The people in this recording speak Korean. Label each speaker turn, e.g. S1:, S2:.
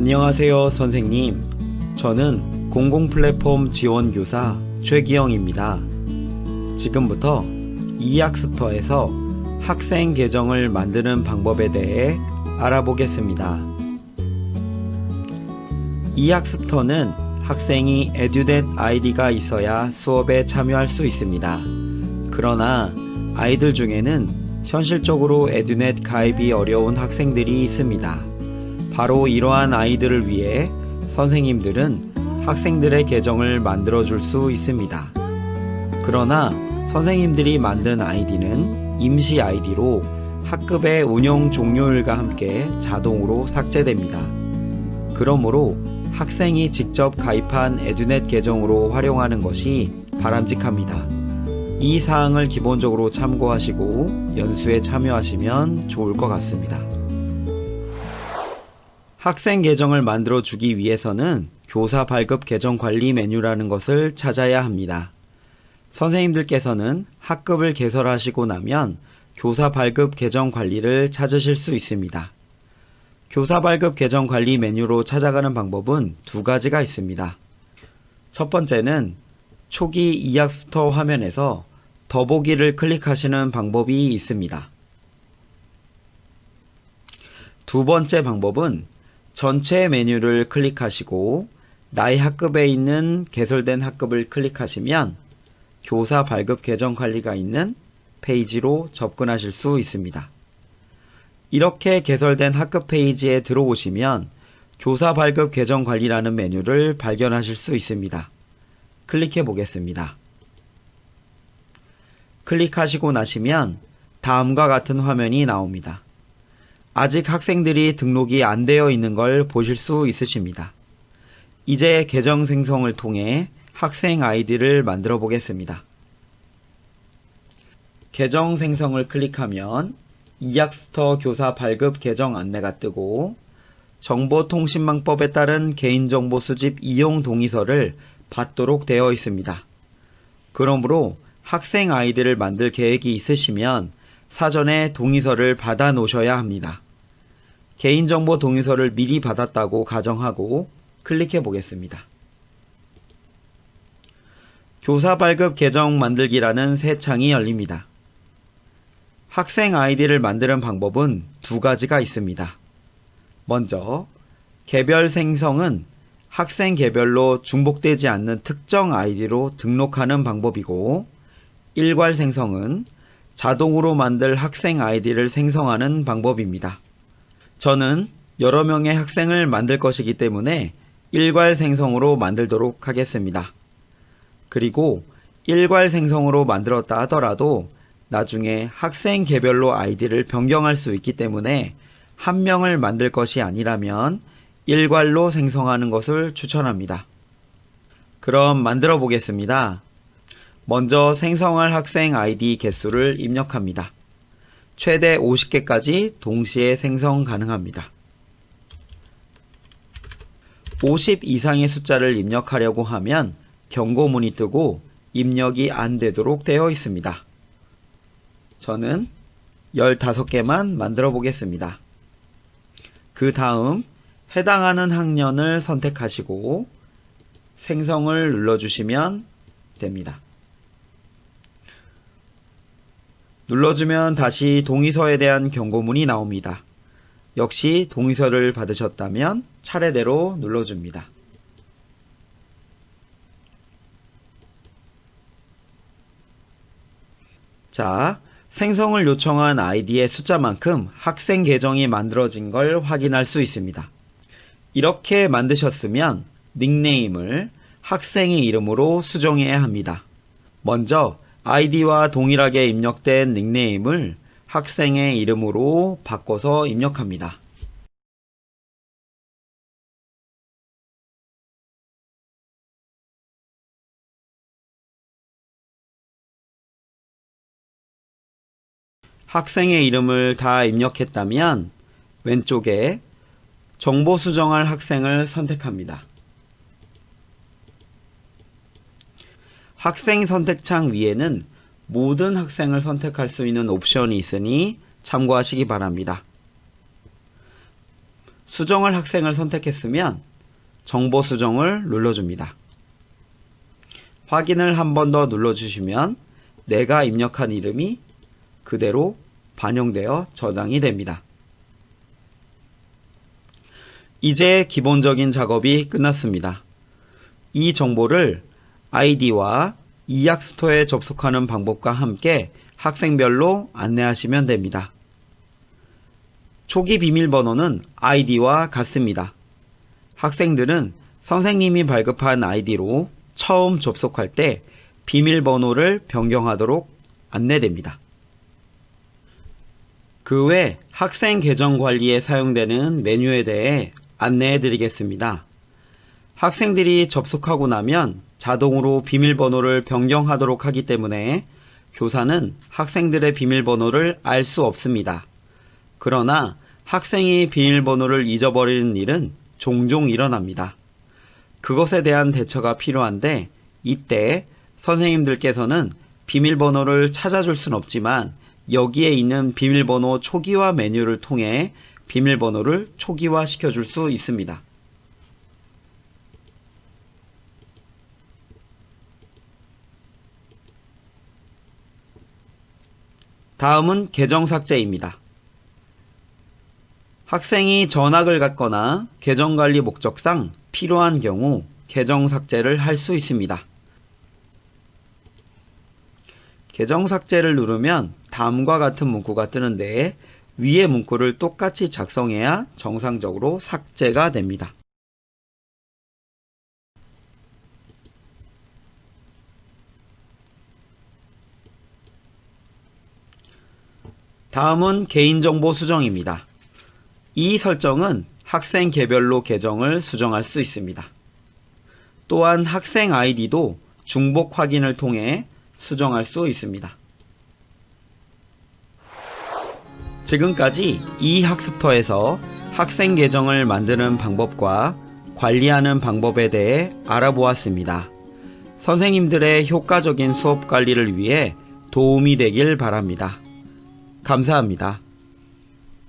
S1: 안녕하세요, 선생님. 저는 공공플랫폼 지원교사 최기영입니다. 지금부터 이학스터에서 학생 계정을 만드는 방법에 대해 알아보겠습니다. 이학스터는 학생이 에듀넷 아이디가 있어야 수업에 참여할 수 있습니다. 그러나 아이들 중에는 현실적으로 에듀넷 가입이 어려운 학생들이 있습니다. 바로 이러한 아이들을 위해 선생님들은 학생들의 계정을 만들어 줄 수 있습니다. 그러나 선생님들이 만든 아이디는 임시 아이디로 학급의 운영 종료일과 함께 자동으로 삭제됩니다. 그러므로 학생이 직접 가입한 에듀넷 계정으로 활용하는 것이 바람직합니다. 이 사항을 기본적으로 참고하시고 연수에 참여하시면 좋을 것 같습니다. 학생 계정을 만들어 주기 위해서는 교사 발급 계정 관리 메뉴라는 것을 찾아야 합니다. 선생님들께서는 학급을 개설하시고 나면 교사 발급 계정 관리를 찾으실 수 있습니다. 교사 발급 계정 관리 메뉴로 찾아가는 방법은 두 가지가 있습니다. 첫 번째는 초기 이학스터 화면에서 더보기를 클릭하시는 방법이 있습니다. 두 번째 방법은 전체 메뉴를 클릭하시고 나의 학급에 있는 개설된 학급을 클릭하시면 교사 발급 계정 관리가 있는 페이지로 접근하실 수 있습니다. 이렇게 개설된 학급 페이지에 들어오시면 교사 발급 계정 관리라는 메뉴를 발견하실 수 있습니다. 클릭해 보겠습니다. 클릭하시고 나시면 다음과 같은 화면이 나옵니다. 아직 학생들이 등록이 안 되어 있는 걸 보실 수 있으십니다. 이제 계정 생성을 통해 학생 아이디를 만들어 보겠습니다. 계정 생성을 클릭하면 이학스터 교사 발급 계정 안내가 뜨고 정보통신망법에 따른 개인정보 수집 이용 동의서를 받도록 되어 있습니다. 그러므로 학생 아이디를 만들 계획이 있으시면 사전에 동의서를 받아 놓으셔야 합니다. 개인정보 동의서를 미리 받았다고 가정하고 클릭해 보겠습니다. 교사 발급 계정 만들기라는 새 창이 열립니다. 학생 아이디를 만드는 방법은 두 가지가 있습니다. 먼저 개별 생성은 학생 개별로 중복되지 않는 특정 아이디로 등록하는 방법이고, 일괄 생성은 자동으로 만들 학생 아이디를 생성하는 방법입니다. 저는 여러 명의 학생을 만들 것이기 때문에 일괄 생성으로 만들도록 하겠습니다. 그리고 일괄 생성으로 만들었다 하더라도 나중에 학생 개별로 아이디를 변경할 수 있기 때문에 한 명을 만들 것이 아니라면 일괄로 생성하는 것을 추천합니다. 그럼 만들어 보겠습니다. 먼저 생성할 학생 아이디 개수를 입력합니다. 최대 50개까지 동시에 생성 가능합니다. 50 이상의 숫자를 입력하려고 하면 경고문이 뜨고 입력이 안 되도록 되어 있습니다. 저는 15개만 만들어 보겠습니다. 그 다음 해당하는 학년을 선택하시고 생성을 눌러주시면 됩니다. 눌러주면 다시 동의서에 대한 경고문이 나옵니다. 역시 동의서를 받으셨다면 차례대로 눌러줍니다. 자, 생성을 요청한 아이디의 숫자만큼 학생 계정이 만들어진 걸 확인할 수 있습니다. 이렇게 만드셨으면 닉네임을 학생의 이름으로 수정해야 합니다. 먼저 아이디와 동일하게 입력된 닉네임을 학생의 이름으로 바꿔서 입력합니다. 학생의 이름을 다 입력했다면 왼쪽에 정보 수정할 학생을 선택합니다. 학생 선택창 위에는 모든 학생을 선택할 수 있는 옵션이 있으니 참고하시기 바랍니다. 수정할 학생을 선택했으면 정보 수정을 눌러줍니다. 확인을 한 번 더 눌러주시면 내가 입력한 이름이 그대로 반영되어 저장이 됩니다. 이제 기본적인 작업이 끝났습니다. 이 정보를 아이디와 이학스토어에 접속하는 방법과 함께 학생별로 안내하시면 됩니다. 초기 비밀번호는 아이디와 같습니다. 학생들은 선생님이 발급한 아이디로 처음 접속할 때 비밀번호를 변경하도록 안내됩니다. 그 외 학생 계정 관리에 사용되는 메뉴에 대해 안내해 드리겠습니다. 학생들이 접속하고 나면 자동으로 비밀번호를 변경하도록 하기 때문에 교사는 학생들의 비밀번호를 알 수 없습니다. 그러나 학생이 비밀번호를 잊어버리는 일은 종종 일어납니다. 그것에 대한 대처가 필요한데 이때 선생님들께서는 비밀번호를 찾아줄 순 없지만 여기에 있는 비밀번호 초기화 메뉴를 통해 비밀번호를 초기화 시켜줄 수 있습니다. 다음은 계정 삭제입니다. 학생이 전학을 갔거나 계정관리 목적상 필요한 경우 계정 삭제를 할 수 있습니다. 계정 삭제를 누르면 다음과 같은 문구가 뜨는데 위의 문구를 똑같이 작성해야 정상적으로 삭제가 됩니다. 다음은 개인정보 수정입니다. 이 설정은 학생 개별로 계정을 수정할 수 있습니다. 또한 학생 아이디도 중복 확인을 통해 수정할 수 있습니다. 지금까지 이 학습터에서 학생 계정을 만드는 방법과 관리하는 방법에 대해 알아보았습니다. 선생님들의 효과적인 수업 관리를 위해 도움이 되길 바랍니다. 감사합니다.